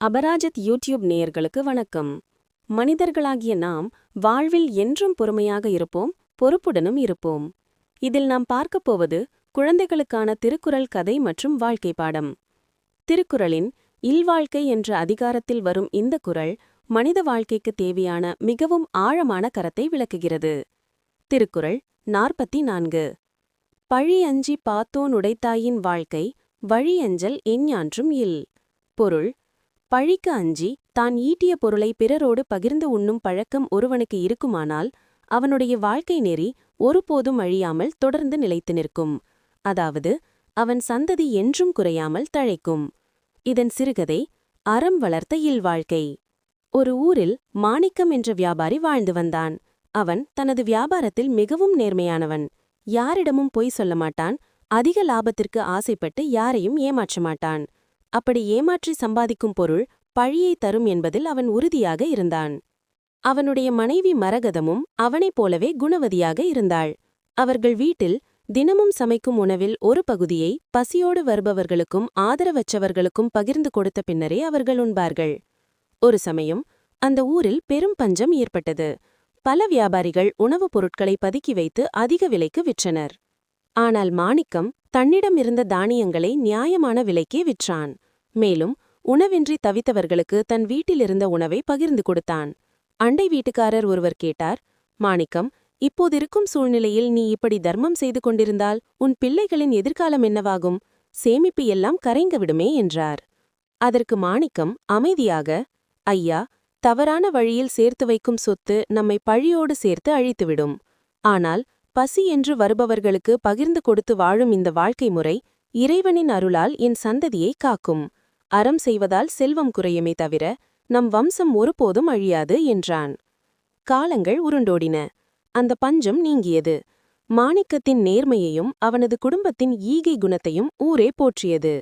Aparajith YouTube நேயர்களுக்கு வணக்கம். மனிதர்களாகிய நாம் வாழ்வில் என்றும் பொறுமையாக இருப்போம், பொறுப்புடனும் இருப்போம். இதில் நாம் பார்க்கப் போவது குழந்தைகளுக்கான திருக்குறள் கதை மற்றும் வாழ்க்கை பாடம். திருக்குறளின் இல்வாழ்க்கை என்ற அதிகாரத்தில் வரும் இந்த குறள் மனித வாழ்க்கைக்கு தேவையான மிகவும் ஆழமான கருத்தை விளக்குகிறது. திருக்குறள் 44. பழி அஞ்சி பாத்தோன் உடைத்தாயின் வாழ்க்கை வழியஞ்சல் எஞ்ஞான்றும் இல். பொருள்: பழிக்கு அஞ்சி தான் ஈட்டிய பொருளை பிறரோடு பகிர்ந்து உண்ணும் பழக்கம் ஒருவனுக்கு இருக்குமானால் அவனுடைய வாழ்க்கை நெறி ஒருபோதும் அழியாமல் தொடர்ந்து நிலைத்து நிற்கும். அதாவது அவன் சந்ததி என்றும் குறையாமல் தழைக்கும். இதன் சிறுகதை அறம் வளர்த்த இல்வாழ்க்கை. ஒரு ஊரில் மாணிக்கம் என்ற வியாபாரி வாழ்ந்து வந்தான். அவன் தனது வியாபாரத்தில் மிகவும் நேர்மையானவன். யாரிடமும் பொய் சொல்ல மாட்டான். அதிக லாபத்திற்கு ஆசைப்பட்டு யாரையும் ஏமாற்ற மாட்டான். அப்படி ஏமாற்றி சம்பாதிக்கும் பொருள் பழியை தரும் என்பதில் அவன் உறுதியாக இருந்தான். அவனுடைய மனைவி மரகதமும் அவனைப் போலவே குணவதியாக இருந்தாள். அவர்கள் வீட்டில் தினமும் சமைக்கும் உணவில் ஒரு பகுதியை பசியோடு வருபவர்களுக்கும் ஆதரவற்றவர்களுக்கும் பகிர்ந்து கொடுத்த பின்னரே அவர்கள் உண்பார்கள். ஒரு சமயம் அந்த ஊரில் பெரும் பஞ்சம் ஏற்பட்டது. பல வியாபாரிகள் உணவுப் பொருட்களை பதுக்கி வைத்து அதிக விலைக்கு விற்றனர். ஆனால் மாணிக்கம் தன்னிடம் இருந்த தானியங்களை நியாயமான விலைக்கே விற்றான். மேலும் உணவின்றி தவித்தவர்களுக்கு தன் வீட்டிலிருந்த உணவை பகிர்ந்து கொடுத்தான். அண்டை வீட்டுக்காரர் ஒருவர் கேட்டார், மாணிக்கம், இப்போதிருக்கும் சூழ்நிலையில் நீ இப்படி தர்மம் செய்து கொண்டிருந்தால் உன் பிள்ளைகளின் எதிர்காலம் என்னவாகும்? சேமிப்பு எல்லாம் கரைந்துவிடுமே என்றார். அதற்கு மாணிக்கம் அமைதியாக, ஐயா, தவறான வழியில் சேர்த்து வைக்கும் சொத்து நம்மை பழியோடு சேர்த்து அழித்துவிடும். ஆனால் பசி என்று வருபவர்களுக்கு பகிர்ந்து கொடுத்து வாழும் இந்த வாழ்க்கை முறை இறைவனின் அருளால் என் சந்ததியை காக்கும். அறம் செய்வதால் செல்வம் குறையுமே தவிர நம் வம்சம் ஒருபோதும் அழியாது என்றான். காலங்கள் உருண்டோடின. அந்த பஞ்சம் நீங்கியது. மாணிக்கத்தின் நேர்மையையும் அவனது குடும்பத்தின் ஈகை குணத்தையும் ஊரே போற்றியது.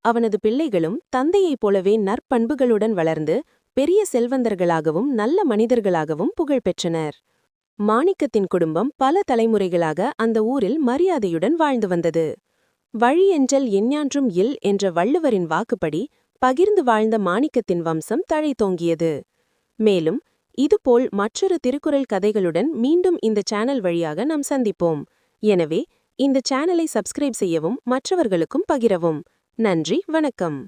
அவனது பிள்ளைகளும் தந்தையைப் போலவே நற்பண்புகளுடன் வளர்ந்து பெரிய செல்வந்தர்களாகவும் நல்ல மனிதர்களாகவும் புகழ் பெற்றனர். மாணிக்கத்தின் குடும்பம் பல தலைமுறைகளாக அந்த ஊரில் மரியாதையுடன் வாழ்ந்து வந்தது. வழியெஞ்சல் எஞ்ஞான்றும் இல் என்ற வள்ளுவரின் வாக்குப்படி பகிர்ந்து வாழ்ந்த மாணிக்கத்தின் வம்சம் தழைத்தோங்கியது. மேலும் இதுபோல் மற்றொரு திருக்குறள் கதைகளுடன் மீண்டும் இந்த சேனல் வழியாக நாம் சந்திப்போம். எனவே இந்த சேனலை சப்ஸ்கிரைப் செய்யவும் மற்றவர்களுக்கும் பகிரவும். நன்றி, வணக்கம்.